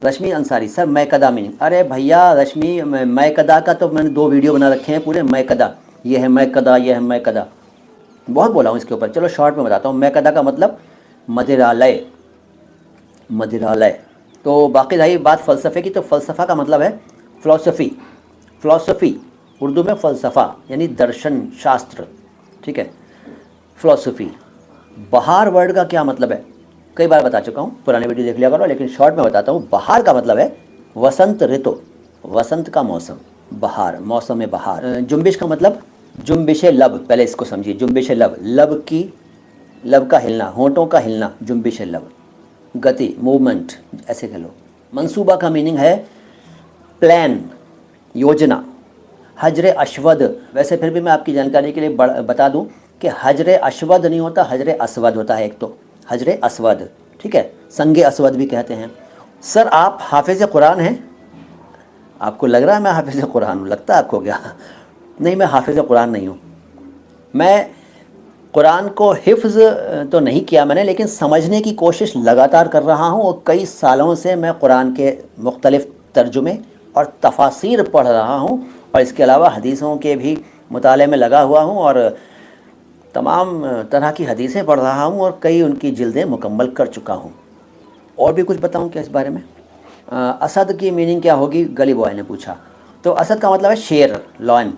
रश्मि Ansari sir मैकदा meaning, अरे भैया रश्मि मैकदा का तो मैंने 2 वीडियो बना रखे हैं पूरे। मैकदा, ये है मैकदा, ये है मैकदा, बहुत बोला हूँ इसके ऊपर। चलो शॉर्ट में बताता हूँ। मैकदा का मतलब मदिरालय, मदिरालय। तो बाकी रही बात फ़लसफ़े की, तो फ़लसफ़ा का मतलब है फ़िलॉसफ़ी। फ़िलॉसफ़ी उर्दू में फ़लसफ़ा यानी दर्शन शास्त्र, ठीक है, फ़िलॉसफ़ी। बहार वर्ड का क्या मतलब है, कई बार बता चुका हूँ, पुराने वीडियो देख लिया करो, लेकिन शॉर्ट में बताता हूँ। बहार का मतलब है वसंत ऋतु, वसंत का मौसम, बहार, मौसम में बहार। जुम्बिश का मतलब जुम्बिश लब, पहले इसको समझिए। जुम्बिश लब, लब की, लब का हिलना, होंठों का हिलना, जुम्बिश लब। गति, मूवमेंट, ऐसे कह लो। मंसूबा का मीनिंग है प्लान, योजना। हजर अशवद, वैसे फिर भी मैं आपकी जानकारी के लिए बता दूं कि हजर अशवद नहीं होता, हजर असवद होता है एक तो, हजर असवद, ठीक है, संगे असवद भी कहते हैं। सर आप हाफिज़ कुरान हैं? आपको लग रहा है मैं हाफिज़ कुरान हूँ, लगता है आपको क्या? नहीं, मैं हाफिज़ कुरान नहीं हूँ। मैं कुरान को हिफ्ज़ तो नहीं किया मैंने, लेकिन समझने की कोशिश लगातार कर रहा हूँ, और कई सालों से मैं कुरान के मुख्तलिफ़ तर्जुमे और तफासीर पढ़ रहा हूँ, और इसके अलावा हदीसों के भी मुताले में लगा हुआ हूँ, और तमाम तरह की हदीसें पढ़ रहा हूँ, और कई उनकी जिल्दें मुकम्मल कर चुका हूँ। और भी कुछ बताऊँ क्या इस बारे में? असद की मीनिंग क्या होगी, गली बॉय ने पूछा। तो असद का मतलब है शेर, लॉयन,